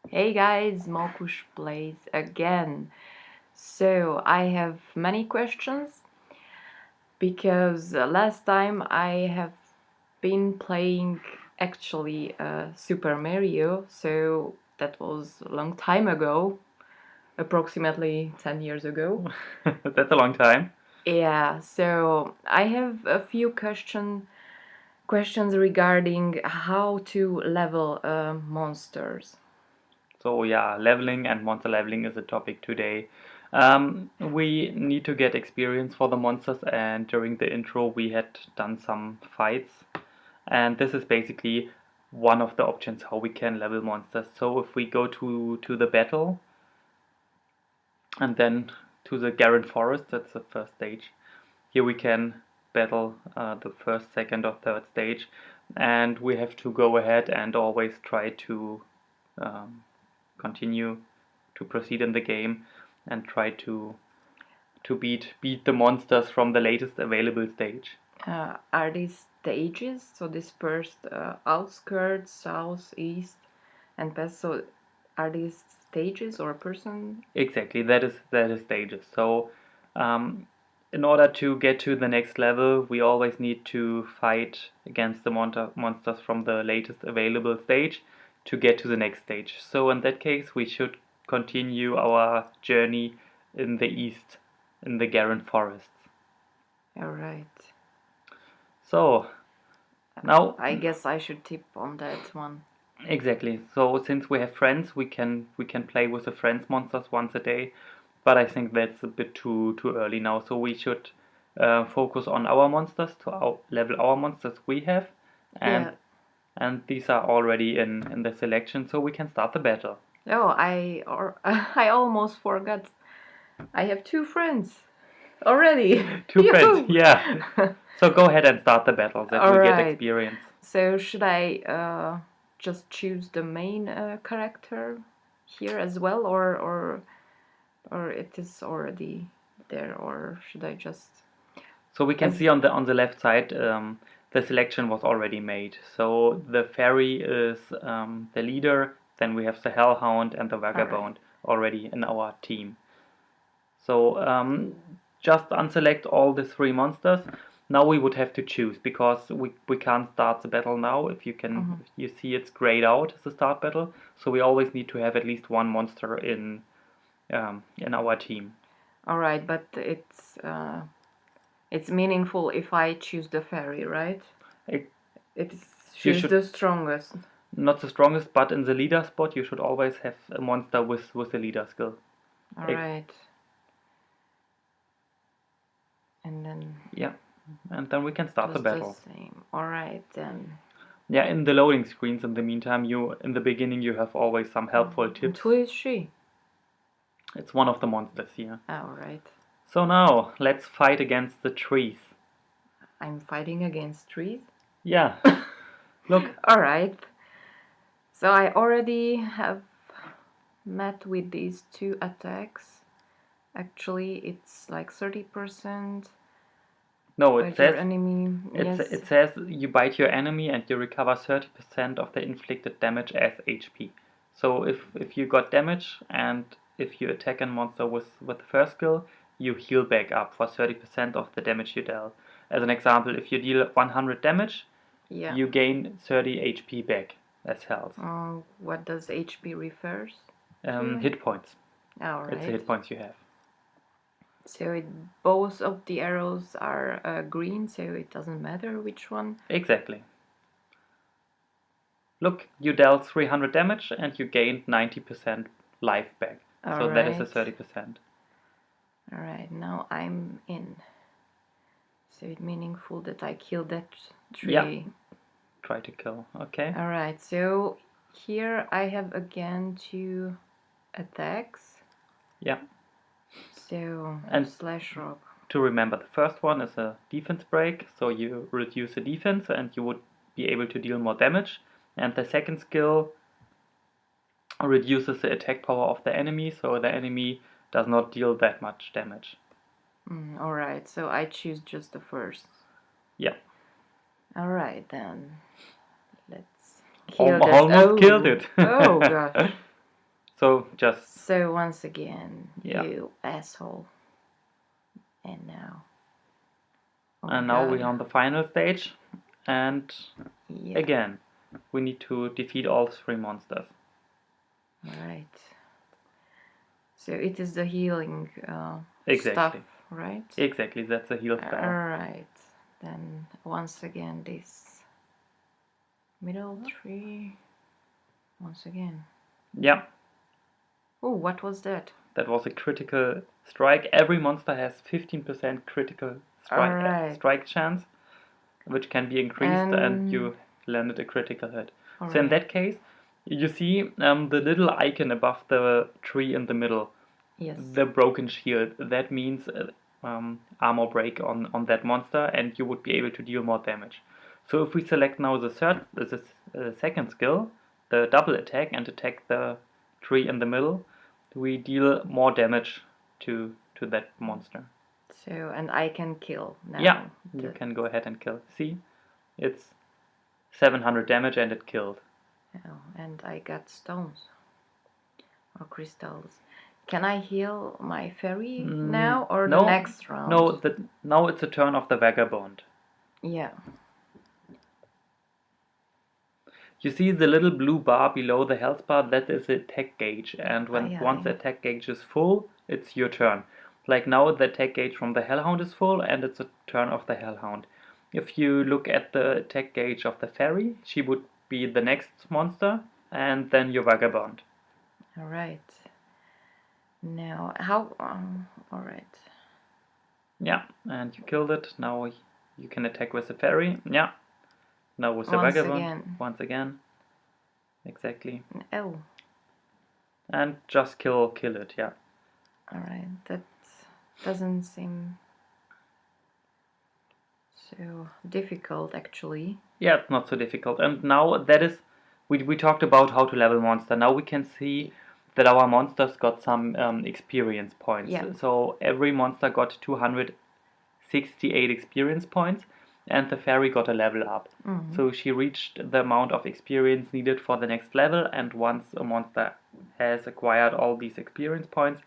Hey guys, MokusPlays again. So I have many questions because last time I have been playing actually Super Mario, so that was a long time ago, approximately 10 years ago. That's a long time. Yeah, so I have a few questions regarding how to level monsters. So yeah, leveling and monster leveling is a topic today. We need to get experience for the monsters, and during the intro we had done some fights, and this is basically one of the options how we can level monsters. So if we go to the battle and then to the Garen Forest, that's the first stage. Here we can battle the first, second, or third stage, and we have to go ahead and always try to um, continue to proceed in the game and try to beat the monsters from the latest available stage. Are these stages? So this first outskirts, south, east, and west. So are these stages or a person? Exactly, that is stages. So um, in order to get to the next level, we always need to fight against the monsters from the latest available stage to get to the next stage. So in that case, we should continue our journey in the east, in the Garen forests. All right. So now, I guess I should tip on that one. exactly. So since we have friends, we can play with the friends monsters once a day, but I think that's a bit too early now. So we should focus on our monsters to level our monsters we have, Yeah. and these are already in the selection, so we can start the battle. Oh, I almost forgot. I have two friends already. Two friends, Yoo-hoo! yeah. So go ahead and start the battle, that All we get right. experience. So should I just choose the main character here as well, or it is already there, or should I just So we can as see on the left side, the selection was already made. So the fairy is the leader. Then we have the hellhound and the all right. vagabond already in our team. So just unselect all the three monsters. Now we would have to choose because we can't start the battle now. If you see it's grayed out as a start battle. So we always need to have at least one monster in our team. All right, but it's meaningful if I choose the fairy, right? It, It's you she's should the strongest. not the strongest, but in the leader spot, you should always have a monster with a leader skill. All It, right, and then yeah, and then we can start the just the battle. same. All right then. Yeah, in the loading screens, in the meantime, in the beginning, you have always some helpful And tips. who is she? It's one of the monsters here. All right. So now, let's fight against the trees. I'm fighting against trees. Yeah, look, All right. So I already have met with these two attacks. Actually, it's like 30%. no, Bite your enemy. it Yes. says you bite your enemy and you recover 30% of the inflicted damage as HP. So if you got damage and if you attack a monster with the first skill, you heal back up for 30% of the damage you dealt. As an example, if you deal 100 damage, Yeah. you gain 30 HP back as health. What does HP refers to? Hit points. All It's the right. hit points you have. So both of the arrows are green, so it doesn't matter which one. Exactly. Look, you dealt 300 damage and you gained 90% life back. All So that is a right. 30%. All right. Now I'm in. So it's meaningful that I kill that Yeah, tree. try to kill. Okay. All right. So here I have again two attacks. Yeah. So And slash rock. to remember, the first one is a defense break, so you reduce the defense and you would be able to deal more damage. And the second skill reduces the attack power of the enemy, so the enemy does not deal that much damage. All right. So I choose just the first. Yeah. All right then. Let's kill this. Almost killed Oh. it. Oh gosh. So just So once again, yeah. you asshole. And now. Oh And my now God. we're on the final stage, and Yeah. again we need to defeat all 3 monsters. Alright. So it is the healing Exactly. stuff, right? Exactly, that's a heal spell. Alright. Then once again this middle 3. Once again. Yeah. Oh, what was that? That was a critical strike. Every monster has 15% critical Alright. strike chance, which can be increased, and you landed a critical hit. So in that case, you see the little icon above the tree in the middle. Yes. The broken shield. That means armor break on that monster, and you would be able to deal more damage. So if we select now the second skill, the double attack, and attack the tree in the middle, we deal more damage to that monster. So, and I can kill now. Yeah, you can go ahead and kill. See, it's 700 damage and it killed. Oh, and I got stones or crystals. Can I heal my fairy now or no, the next round? No, now it's a turn of the vagabond. Yeah. You see the little blue bar below the health bar, that is the attack gauge, and once the attack gauge is full, it's your turn. Like now the attack gauge from the Hellhound is full, and it's a turn of the Hellhound. If you look at the attack gauge of the fairy, she would be the next monster, and then your vagabond. Alright. Now, how... alright. Yeah, and you killed it. Now you can attack with the fairy. Yeah. Now with the Once vagabond. again. Once again. Exactly. Oh. And just kill it, yeah. Alright, that doesn't seem so difficult actually. Yeah, it's not so difficult. And now that is, we talked about how to level monster. Now we can see that our monsters got some experience points. Yeah. So every monster got 268 experience points, and the fairy got a level up. So she reached the amount of experience needed for the next level, and once a monster has acquired all these experience points,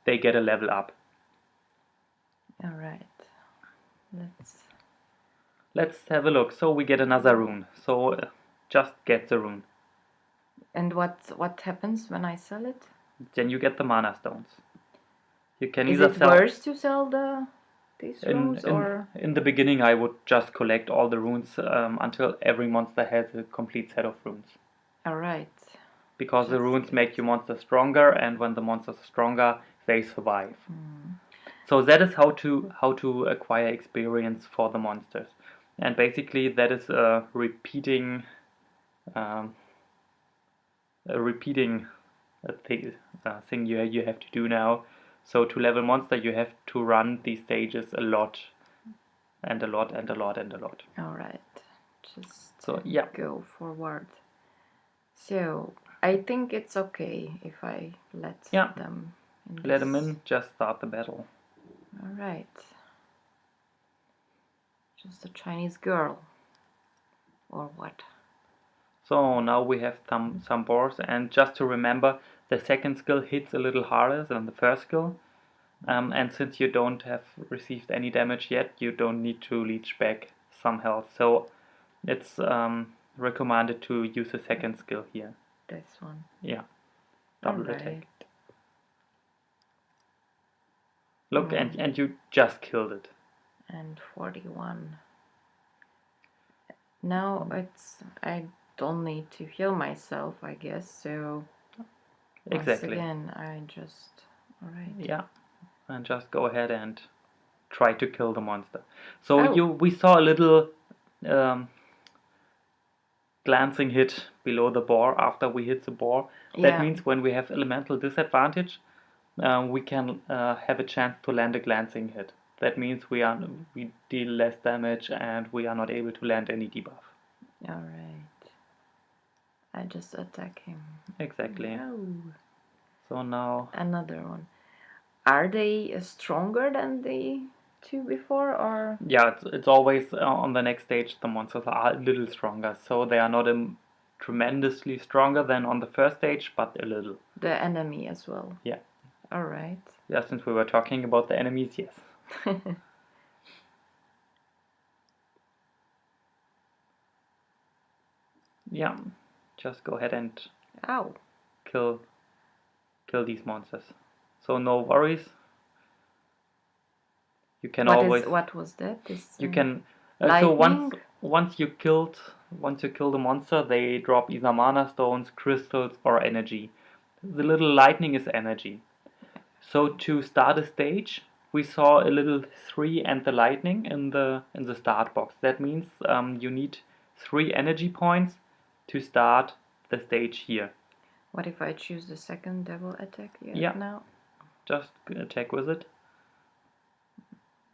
they get a level up. Alright. Let's have a look. So we get another rune. So just get the rune. And what happens when I sell it? Then you get the mana stones. You can Is either it sell. worse to sell these runes or? In the beginning, I would just collect all the runes until every monster has a complete set of runes. Alright. Because the runes make your monster stronger, and when the monsters are stronger, they survive. So that is how to acquire experience for the monsters, and basically that is a repeating thing you have to do now. So to level monster, you have to run these stages a lot, and a lot, and a lot, and a lot. Alright, just yeah, go forward. So I think it's okay if I let them in. Let them in, just start the battle. Alright. Just a Chinese girl. Or what? So now we have some boars, and just to remember, the second skill hits a little harder than the first skill. And since you don't have received any damage yet, you don't need to leech back some health. So it's recommended to use the second skill here. This one? Yeah. Double attack. Look, and you just killed it. And 41. Now I don't need to heal myself, I guess, so once again I just... Alright. Yeah. And just go ahead and try to kill the monster. So we saw a little glancing hit below the boar after we hit the boar. That means when we have elemental disadvantage, we can have a chance to land a glancing hit. That means we deal less damage, and we are not able to land any debuff. Alright. I just attack him. Exactly. No. So now... Another one. Are they stronger than the two before, or? Yeah, it's always on the next stage the monsters are a little stronger. So they are not tremendously stronger than on the first stage, but a little. the enemy as well. Yeah. Alright. Yeah, since we were talking about the enemies, yes. Yeah, just go ahead and Ow. kill these monsters. So no worries. You can always What was that? This you can so lightning? once you kill the monster, they drop either mana stones, crystals, or energy. The little lightning is energy. So to start a stage, we saw a little 3 and the lightning in the start box. That means you need 3 energy points to start the stage here. What if I choose the second devil attack Yeah. now? Just attack with it.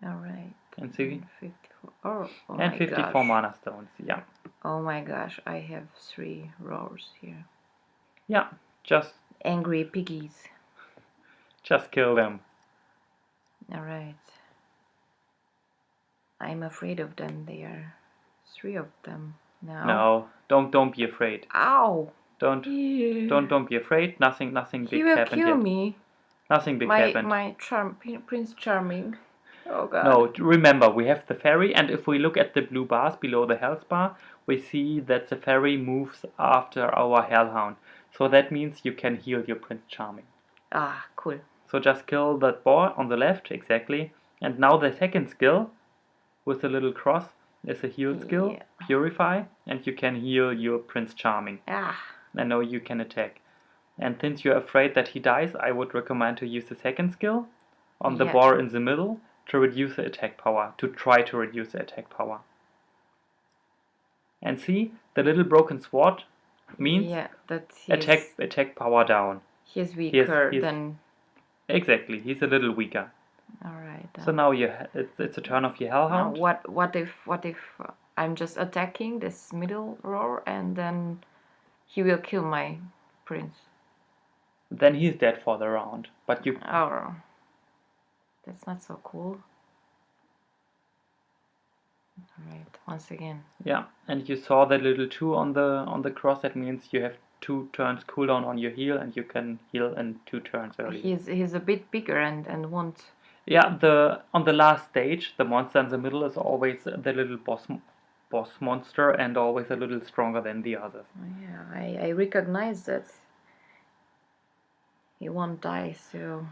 Alright. And see. 54. Oh And my 54 gosh. mana stones. Yeah. Oh my gosh, I have 3 roars here. Yeah. Just Angry piggies. kill them. Alright. I'm afraid of them. There are 3 of them now. No, don't be afraid. Ow! Don't be afraid. Nothing He big will happened kill yet. me. Nothing big happened. My Prince Charming. Oh god. No, remember, we have the fairy, and if we look at the blue bars below the health bar, we see that the fairy moves after our hellhound. So that means you can heal your Prince Charming. Ah, cool. So just kill that boar on the left, exactly. And now the second skill, with the little cross, is a heal skill, Yeah. Purify, and you can heal your Prince Charming. Ah. And now you can attack. And since you're afraid that he dies, I would recommend to use the second skill on the Yeah. bar in the middle to reduce the attack power, to try to reduce the attack power. And see, the little broken sword means Yeah, that attack power down. He's weaker He's than. exactly, he's a little weaker. Alright. So now it's a turn of your hellhound. What if I'm just attacking this middle roar and then he will kill my prince? Then he's dead for the round. But you Oh, that's not so cool. Alright, once again. Yeah, and you saw that little 2 on the cross. That means you have 2 turns cooldown on your heal, and you can heal in 2 turns early. He's a bit bigger and won't. Yeah, on the last stage, the monster in the middle is always the little boss monster, and always a little stronger than the others. Yeah, I recognize that. He won't die so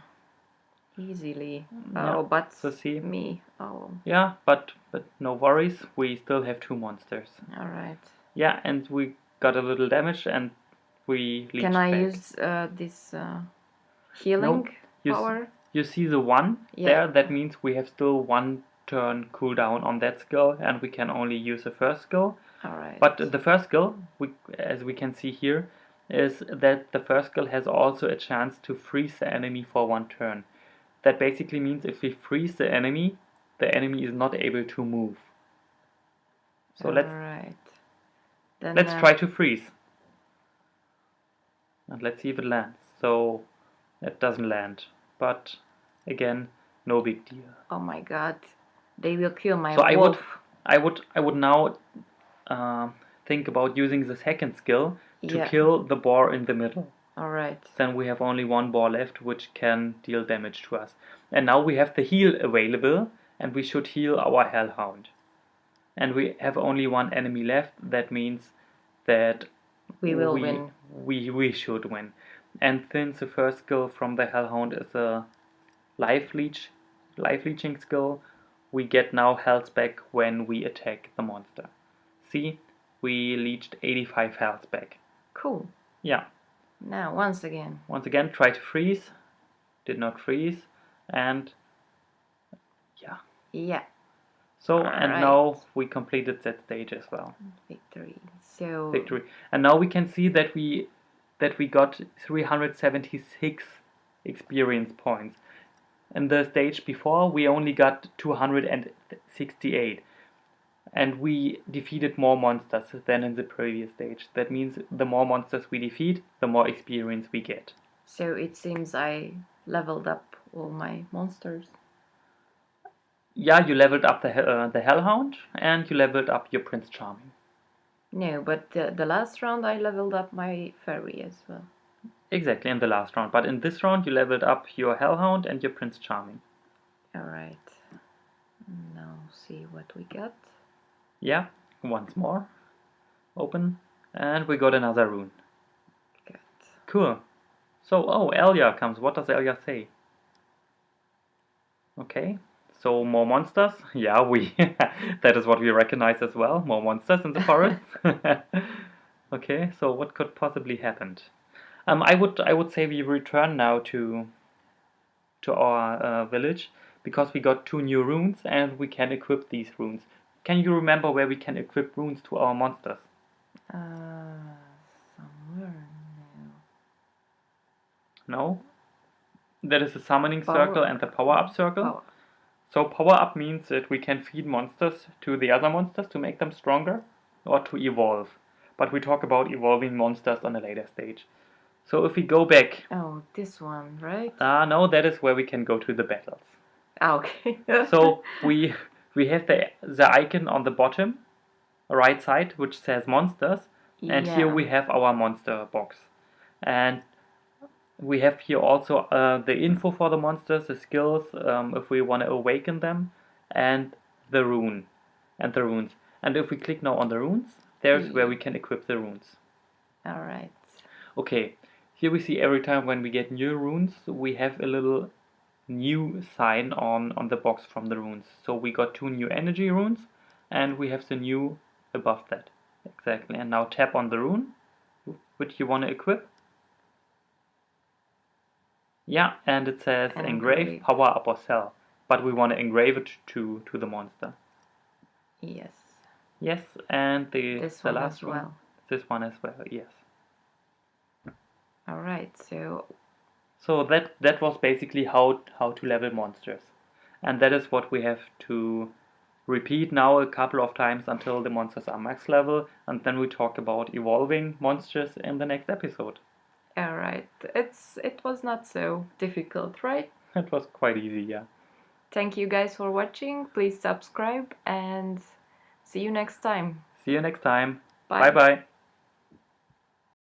easily. Yeah, Oh, but so see. me. Oh. Yeah, but no worries. We still have 2 monsters. All right. Yeah, and we got a little damage, and we leached Can I back. use this healing power? You see the 1 Yeah. there? That means we have still 1 turn cooldown on that skill, and we can only use the first skill. Alright. But the first skill, as we can see here, is that the first skill has also a chance to freeze the enemy for 1 turn. That basically means if we freeze the enemy is not able to move. So let's try to freeze. And let's see if it lands. So it doesn't land. But again, no big deal. Oh my god. They will kill my So wolf. I would now think about using the second skill to kill the boar in the middle. Alright. Then we have only 1 boar left, which can deal damage to us. And now we have the heal available, and we should heal our hellhound. And we have only 1 enemy left. That means that we will win. We should win. And since the first skill from the hellhound is a life leeching skill, we get now health back when we attack the monster. See, we leached 85 health back. Cool. Yeah. Now, once again, try to freeze. Did not freeze. And yeah. Yeah. So, and now we completed that stage as well. Victory. And now we can see that we got 376 experience points. In the stage before, we only got 268. And we defeated more monsters than in the previous stage. That means the more monsters we defeat, the more experience we get. So it seems I leveled up all my monsters. Yeah, you leveled up the Hellhound, and you leveled up your Prince Charming. No, but the last round I leveled up my fairy as well. Exactly, in the last round. But in this round, you leveled up your Hellhound and your Prince Charming. Alright. Now see what we got. Yeah, once more. Open. And we got another rune. Good. Cool. So, oh, Elia comes. What does Elia say? Okay. So, more monsters? Yeah, that is what we recognize as well. More monsters in the forest. Okay, so what could possibly happen? I would say we return now to our village because we got 2 new runes and we can equip these runes. Can you remember where we can equip runes to our monsters? Somewhere No? That is the summoning Power- circle and the power-up circle. Power. So power-up means that we can feed monsters to the other monsters to make them stronger or to evolve. But we talk about evolving monsters on a later stage. So if we go back... Oh, this one, right? no, that is where we can go to the battles. Okay. So we have the icon on the bottom right side which says monsters, and here Yeah. we have our monster box, and we have here also the info for the monsters, the skills, if we want to awaken them, and the rune and the runes. And if we click now on the runes, there's where we can equip the runes. Alright. Okay, here we see every time when we get new runes, we have a little new sign on the box from the runes. So we got 2 new energy runes, and we have the new above that. Exactly. And now tap on the rune which you want to equip. Yeah, and it says engrave, power up, or sell. But we want to engrave it to the monster. Yes. Yes, and the one last as one. well. This one as well, yes. Alright, so that was basically how to level monsters. And that is what we have to repeat now a couple of times until the monsters are max level, and then we talk about evolving monsters in the next episode. alright. It was not so difficult, right? It was quite easy, yeah. Thank you guys for watching. Please subscribe and see you next time. See you next time. Bye. Bye bye.